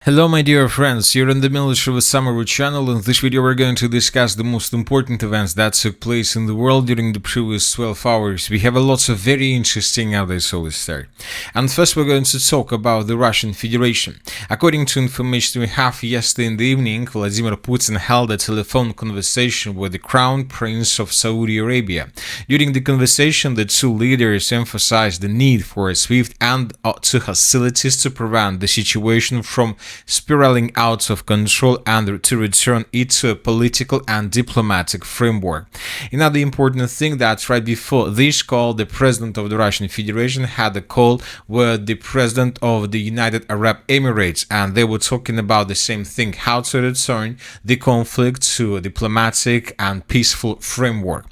Hello my dear friends, you're in the Military with Summary channel. In this video we're going to discuss the most important events that took place in the world during the previous 12 hours. We have a lots of very interesting updates, so let's start. And first we're going to talk about the Russian Federation. According to information we have yesterday in the evening, Vladimir Putin held a telephone conversation with the Crown Prince of Saudi Arabia. During the conversation, the two leaders emphasized the need for a swift end to hostilities to prevent the situation from spiraling out of control and to return it to a political and diplomatic framework. Another important thing that right before this call, the president of the Russian Federation had a call with the president of the United Arab Emirates, and they were talking about the same thing, how to return the conflict to a diplomatic and peaceful framework.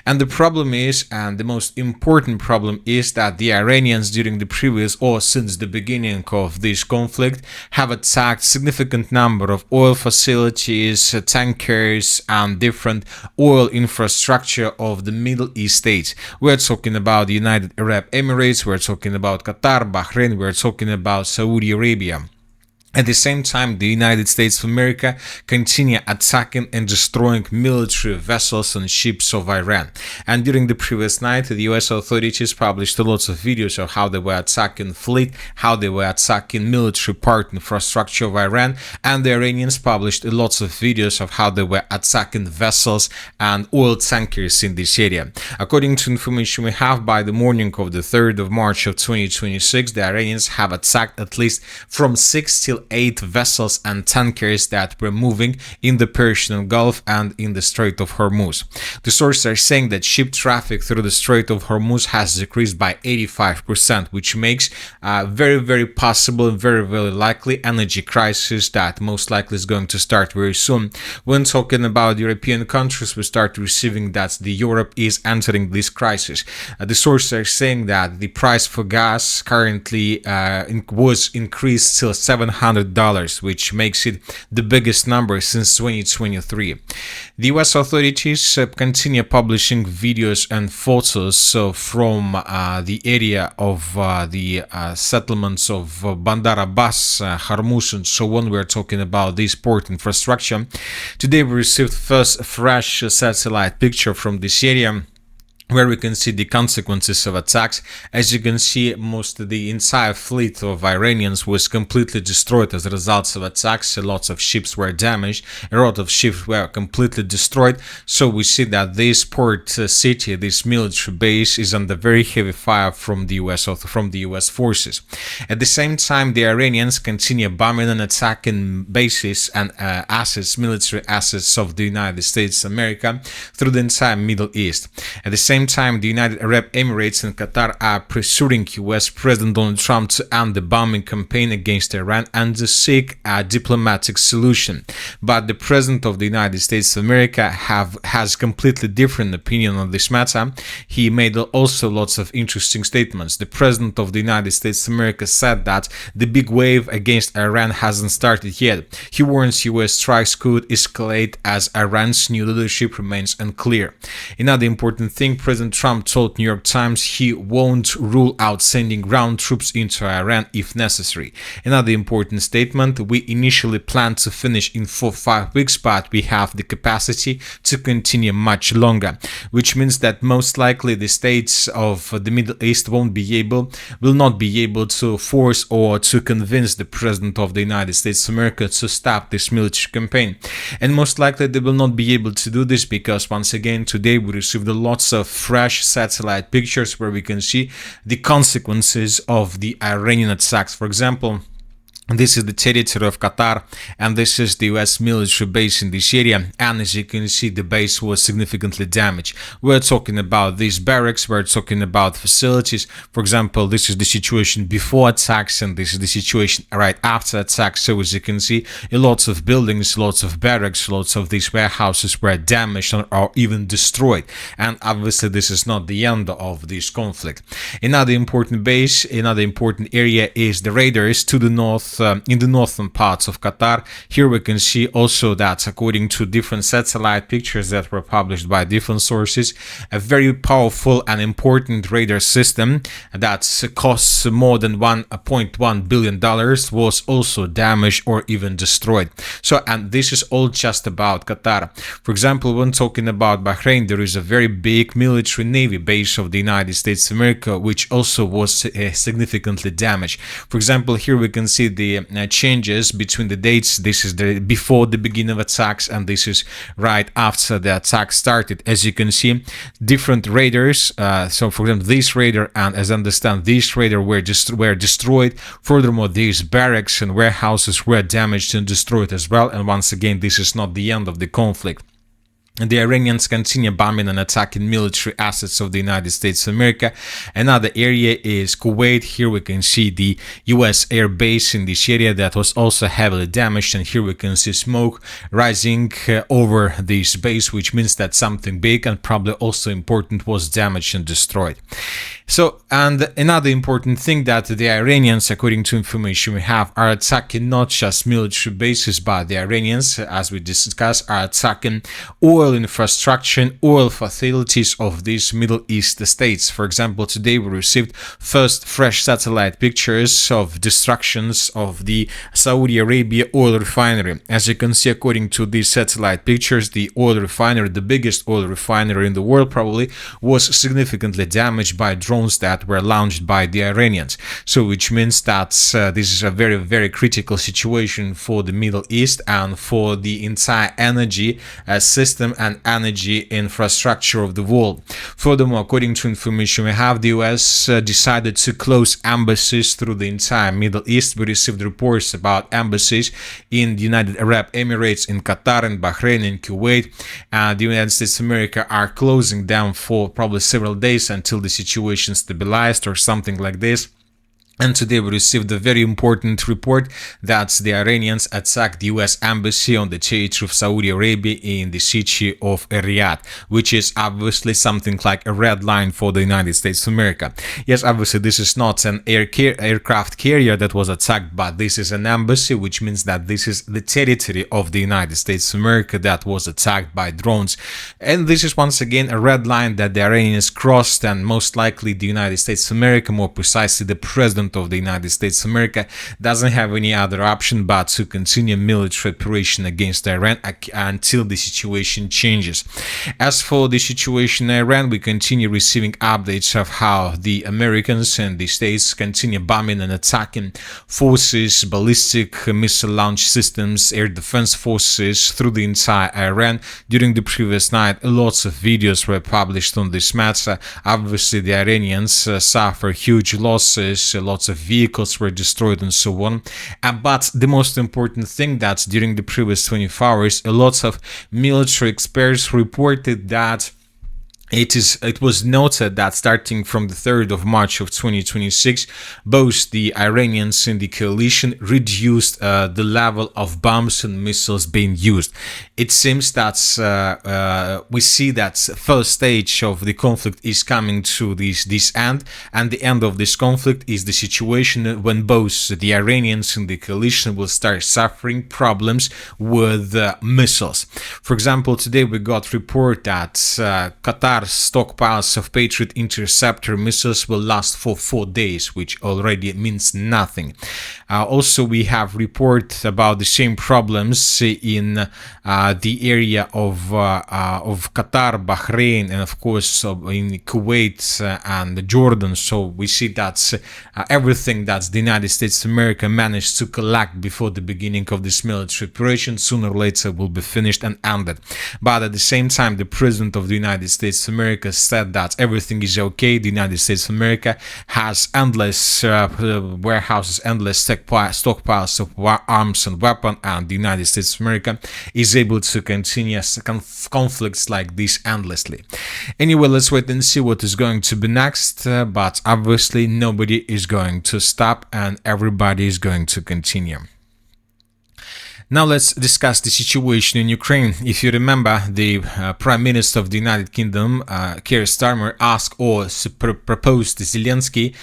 And the problem is, and the most important problem is, that the Iranians during the previous or since the beginning of this conflict have attacked significant number of oil facilities, tankers, and different oil infrastructure of the Middle East states. We're talking about the United Arab Emirates, we're talking about Qatar, Bahrain, we're talking about Saudi Arabia. At the same time, the United States of America continue attacking and destroying military vessels and ships of Iran. And during the previous night, the US authorities published lots of videos of how they were attacking fleet, how they were attacking military part infrastructure of Iran, and the Iranians published lots of videos of how they were attacking vessels and oil tankers in this area. According to information we have, by the morning of the 3rd of March of 2026, the Iranians have attacked at least from 6 till 8 vessels and tankers that were moving in the Persian Gulf and in the Strait of Hormuz. The sources are saying that ship traffic through the Strait of Hormuz has decreased by 85%, which makes very possible and very likely energy crisis that most likely is going to start very soon. When talking about European countries, we start receiving that the Europe is entering this crisis. The sources are saying that the price for gas currently was increased till $700, which makes it the biggest number since 2023. The US authorities continue publishing videos and photos from the area of the settlements of Bandar Abbas, Hormuz, and so on. We're talking about this port infrastructure. Today we received first fresh satellite picture from this area, where we can see the consequences of attacks. As you can see, most of the entire fleet of Iranians was completely destroyed as a result of attacks. Lots of ships were damaged, a lot of ships were completely destroyed. So we see that this port city, this military base, is under very heavy fire from the US forces. At the same time, the Iranians continue bombing and attacking bases and assets, military assets of the United States of America through the entire Middle East. At the same time, the United Arab Emirates and Qatar are pressuring US President Donald Trump to end the bombing campaign against Iran and to seek a diplomatic solution. But the President of the United States of America has completely different opinion on this matter. He made also lots of interesting statements. The President of the United States of America said that the big wave against Iran hasn't started yet. He warns US strikes could escalate as Iran's new leadership remains unclear. Another important thing, President Trump told New York Times he won't rule out sending ground troops into Iran if necessary. Another important statement, we initially planned to finish in 4-5 weeks, but we have the capacity to continue much longer, which means that most likely the states of the Middle East will not be able to force or to convince the President of the United States of America to stop this military campaign. And most likely they will not be able to do this because, once again, today we received lots of fresh satellite pictures where we can see the consequences of the Iranian attacks. For example, this is the territory of Qatar, and this is the US military base in this area, and as you can see, the base was significantly damaged. We're talking about these barracks, we're talking about facilities. For example, this is the situation before attacks, and this is the situation right after attacks. So as you can see, lots of buildings, lots of barracks, lots of these warehouses were damaged or even destroyed. And obviously this is not the end of this conflict. Another important base, another important area is the raiders to the north in the northern parts of Qatar. Here we can see also that according to different satellite pictures that were published by different sources, a very powerful and important radar system that costs more than $1.1 billion was also damaged or even destroyed. So, and this is all just about Qatar. For example, when talking about Bahrain, there is a very big military navy base of the United States of America, which also was significantly damaged. For example, here we can see the changes between the dates. This is the before the beginning of attacks, and this is right after the attack started. As you can see, different radars. So, for example, this radar and, as I understand, this radar were destroyed. Furthermore, these barracks and warehouses were damaged and destroyed as well. And once again, this is not the end of the conflict. And the Iranians continue bombing and attacking military assets of the United States of America. Another area is Kuwait. Here we can see the US air base in this area that was also heavily damaged. And here we can see smoke rising over this base, which means that something big and probably also important was damaged and destroyed. So, and another important thing that the Iranians, according to information we have, are attacking not just military bases, but the Iranians, as we discussed, are attacking oil infrastructure and oil facilities of these Middle East states. For example, today we received first fresh satellite pictures of destructions of the Saudi Arabia oil refinery. As you can see, according to these satellite pictures, the oil refinery, the biggest oil refinery in the world probably, was significantly damaged by drones that were launched by the Iranians. So, which means that this is a very, very critical situation for the Middle East and for the entire energy system and energy infrastructure of the world. Furthermore, according to information we have, the US decided to close embassies through the entire Middle East. We received reports about embassies in the United Arab Emirates, in Qatar, in Bahrain, in Kuwait, and the United States of America are closing them for probably several days until the situation stabilized or something like this. And today we received a very important report that the Iranians attacked the US embassy on the territory of Saudi Arabia in the city of Riyadh, which is obviously something like a red line for the United States of America. Yes, obviously this is not an aircraft carrier that was attacked, but this is an embassy, which means that this is the territory of the United States of America that was attacked by drones. And this is once again a red line that the Iranians crossed, and most likely the United States of America, more precisely the president of the United States of America, doesn't have any other option but to continue military operation against Iran until the situation changes. As for the situation in Iran, we continue receiving updates of how the Americans and the states continue bombing and attacking forces, ballistic missile launch systems, air defense forces through the entire Iran. During the previous night, lots of videos were published on this matter. Obviously, the Iranians suffer huge losses, lots of vehicles were destroyed and so on. But the most important thing that during the previous 24 hours, lots of military experts reported that it was noted that starting from the 3rd of March of 2026, both the Iranians and the coalition reduced the level of bombs and missiles being used. It seems that we see that first stage of the conflict is coming to this end, and the end of this conflict is the situation when both the Iranians and the coalition will start suffering problems with missiles. For example, today we got report that Qatar stockpiles of Patriot interceptor missiles will last for 4 days, which already means nothing. Also, we have reports about the same problems in the area of Qatar, Bahrain, and of course in Kuwait and Jordan. So we see that everything that the United States of America managed to collect before the beginning of this military operation sooner or later will be finished and ended. But at the same time, the President of the United States of America said that everything is okay. The United States of America has endless warehouses, endless stockpiles of arms and weapons, and the United States of America is able to continue conflicts like this endlessly. Anyway, let's wait and see what is going to be next, but obviously nobody is going to stop and everybody is going to continue. Now let's discuss the situation in Ukraine. If you remember, the Prime Minister of the United Kingdom, Keir Starmer, asked or proposed Zelensky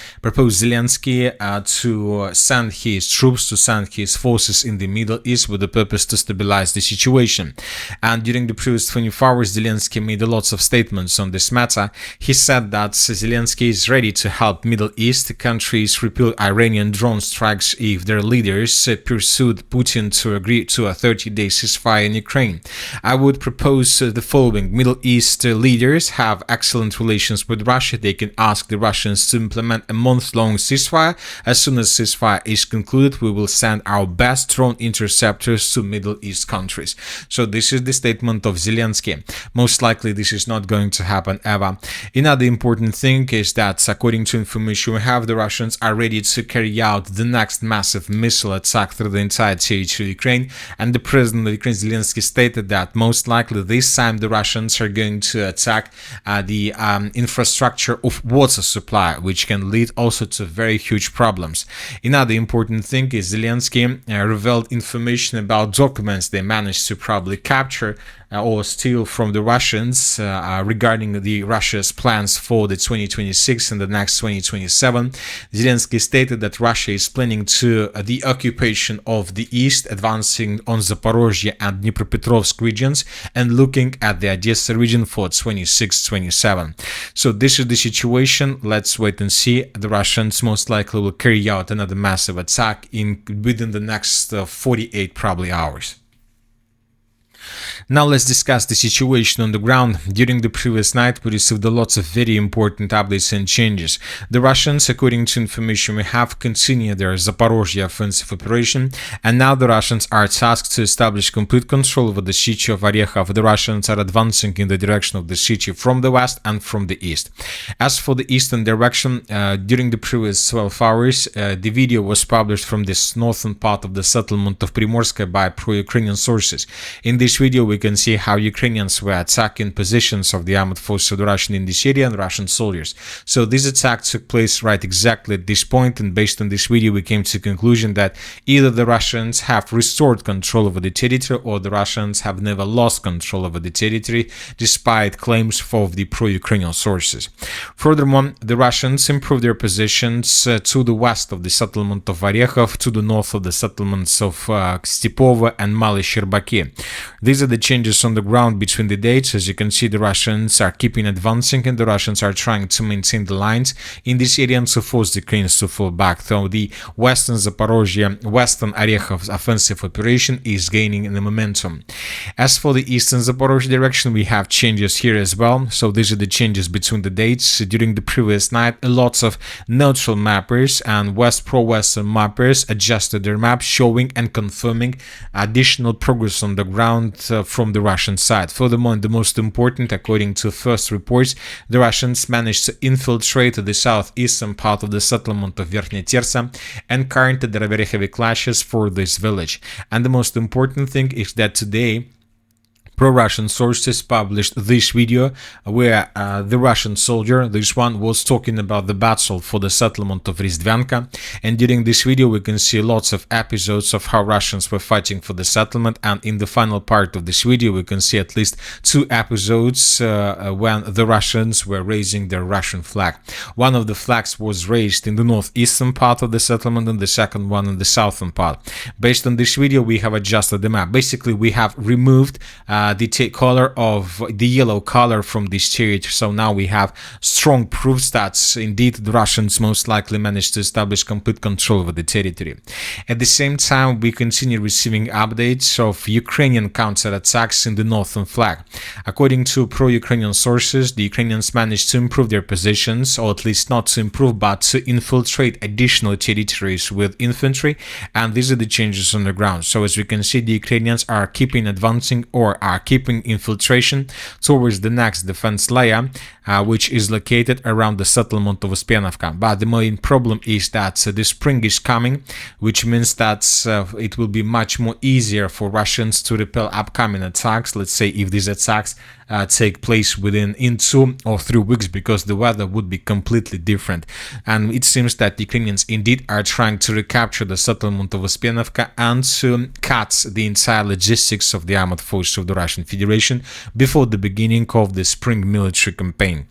to send his troops, to send his forces in the Middle East with the purpose to stabilize the situation. And during the previous 24 hours, Zelensky made lots of statements on this matter. He said that Zelensky is ready to help Middle East countries repel Iranian drone strikes if their leaders pursued Putin to agree to a 30-day ceasefire in Ukraine. I would propose the following. Middle East leaders have excellent relations with Russia. They can ask the Russians to implement a month-long ceasefire. As soon as ceasefire is concluded, we will send our best drone interceptors to Middle East countries. So this is the statement of Zelensky. Most likely this is not going to happen ever. Another important thing is that, according to information we have, the Russians are ready to carry out the next massive missile attack through the entire territory of Ukraine, and the president of Ukraine, Zelensky, stated that most likely this time the Russians are going to attack the infrastructure of water supply, which can lead also to very huge problems. Another important thing is Zelensky revealed information about documents they managed to probably capture or steal from the Russians regarding the Russia's plans for the 2026 and the next 2027. Zelensky stated that Russia is planning to the occupation of the east, advancing on Zaporozhye and Dnipropetrovsk regions and looking at the Odessa region for 26-27. So this is the situation. Let's wait and see. The Russians most likely will carry out another massive attack within the next 48 probably hours. Now let's discuss the situation on the ground. During the previous night, we received lots of very important updates and changes. The Russians, according to information we have, continue their Zaporozhye offensive operation, and now the Russians are tasked to establish complete control over the city of Orekhov. The Russians are advancing in the direction of the city from the west and from the east. As for the eastern direction, during the previous 12 hours, the video was published from this northern part of the settlement of Primorska by pro-Ukrainian sources. In this video, we can see how Ukrainians were attacking positions of the armed forces of the Russian in this area and Russian soldiers. So this attack took place right exactly at this point, and based on this video we came to the conclusion that either the Russians have restored control over the territory or the Russians have never lost control over the territory, despite claims of the pro-Ukrainian sources. Furthermore, the Russians improved their positions to the west of the settlement of Orekhov, to the north of the settlements of Stepovo and Mali Sherbaki. These are the changes on the ground between the dates. As you can see, the Russians are keeping advancing and the Russians are trying to maintain the lines in this area and to force the Ukrainians to fall back. So the western Zaporozhye, western Orekhov offensive operation is gaining in the momentum. As for the eastern Zaporozhye direction, we have changes here as well. So these are the changes between the dates. During the previous night, lots of neutral mappers and pro-western mappers adjusted their maps, showing and confirming additional progress on the ground from the Russian side. Furthermore, the most important, according to first reports, the Russians managed to infiltrate the southeastern part of the settlement of Verkhnya Tersa, and currently there are very heavy clashes for this village. And the most important thing is that today pro-Russian sources published this video where the Russian soldier, this one, was talking about the battle for the settlement of Rizdvyanka, and during this video we can see lots of episodes of how Russians were fighting for the settlement, and in the final part of this video we can see at least 2 episodes when the Russians were raising their Russian flag. One of the flags was raised in the northeastern part of the settlement and the second one in the southern part. Based on this video we have adjusted the map. Basically we have removed the color of the yellow color from this territory, so now we have strong proofs that indeed the Russians most likely managed to establish complete control over the territory. At the same time, we continue receiving updates of Ukrainian counterattacks in the northern flank. According to pro-Ukrainian sources, the Ukrainians managed to improve their positions, or at least not to improve but to infiltrate additional territories with infantry, and these are the changes on the ground. So as we can see, the Ukrainians are keeping advancing or are are keeping infiltration towards the next defense layer, which is located around the settlement of Uspenovka. But the main problem is that the spring is coming, which means that it will be much more easier for Russians to repel upcoming attacks. Let's say if these attacks take place in 2 or 3 weeks, because the weather would be completely different. And it seems that the Ukrainians indeed are trying to recapture the settlement of Uspenovka and to cut the entire logistics of the armored forces of the Russian Federation before the beginning of the spring military campaign.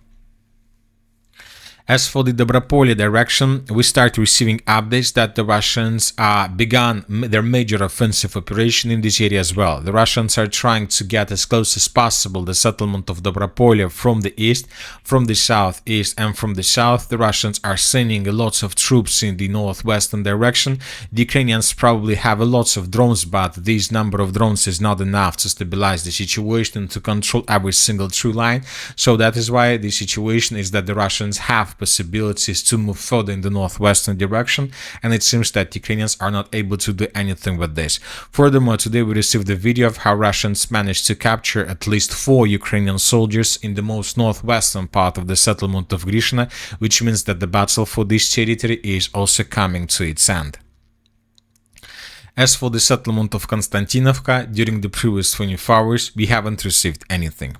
As for the Dobropolye direction, we start receiving updates that the Russians began their major offensive operation in this area as well. The Russians are trying to get as close as possible the settlement of Dobropolye from the east, from the southeast, and from the south. The Russians are sending lots of troops in the northwestern direction. The Ukrainians probably have lots of drones, but this number of drones is not enough to stabilize the situation, to control every single true line. So that is why the situation is that the Russians have possibilities to move further in the northwestern direction, and it seems that Ukrainians are not able to do anything with this. Furthermore, today we received a video of how Russians managed to capture at least 4 Ukrainian soldiers in the most northwestern part of the settlement of Grishna, which means that the battle for this territory is also coming to its end. As for the settlement of Konstantinovka, during the previous 24 hours, we haven't received anything.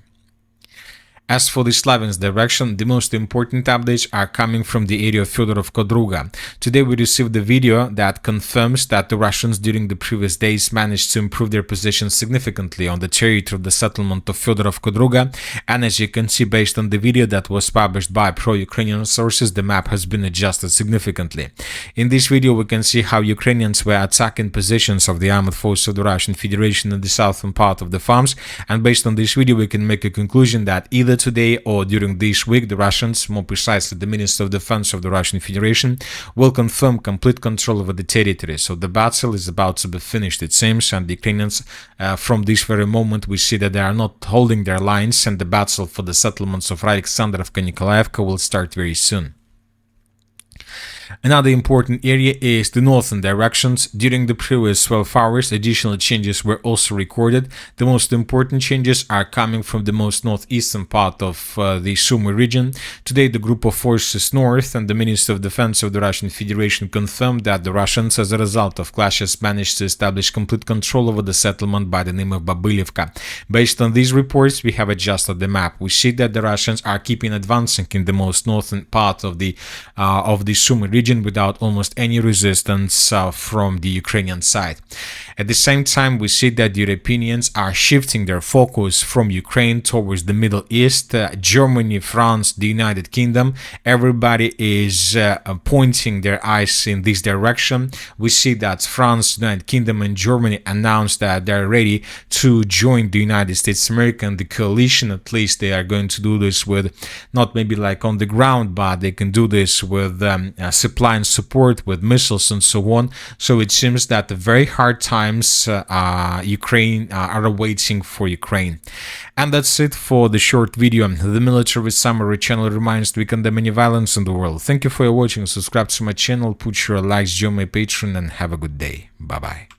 As for the Slaviansk direction, the most important updates are coming from the area of Fyodorovka-Druga. Today we received a video that confirms that the Russians during the previous days managed to improve their position significantly on the territory of the settlement of Fyodorovka-Druga, and as you can see based on the video that was published by pro-Ukrainian sources, the map has been adjusted significantly. In this video we can see how Ukrainians were attacking positions of the armored forces of the Russian Federation in the southern part of the farms, and based on this video we can make a conclusion that either today or during this week, the Russians, more precisely the Minister of Defense of the Russian Federation, will confirm complete control over the territory. So the battle is about to be finished, it seems, and the Ukrainians, from this very moment, we see that they are not holding their lines, and the battle for the settlements of Alexandrovka and Nikolaevka will start very soon. Another important area is the northern directions. During the previous 12 hours, additional changes were also recorded. The most important changes are coming from the most northeastern part of the Sumy region. Today, the group of forces north and the Minister of Defense of the Russian Federation confirmed that the Russians, as a result of clashes, managed to establish complete control over the settlement by the name of Babylivka. Based on these reports, we have adjusted the map. We see that the Russians are keeping advancing in the most northern part of the Sumy region without almost any resistance from the Ukrainian side. At the same time, we see that the Europeans are shifting their focus from Ukraine towards the Middle East. Germany, France, the United Kingdom, everybody is pointing their eyes in this direction. We see that France, the United Kingdom, and Germany announced that they're ready to join the United States of America and the coalition. At least they are going to do this with, not maybe like on the ground, but they can do this with supply and support, with missiles and so on. So it seems that the very hard times Ukraine are awaiting for Ukraine. And that's it for the short video. The Military Summary channel reminds we condemn any violence in the world. Thank you for watching. Subscribe to my channel, put your likes, join my Patreon, and have a good day. Bye bye.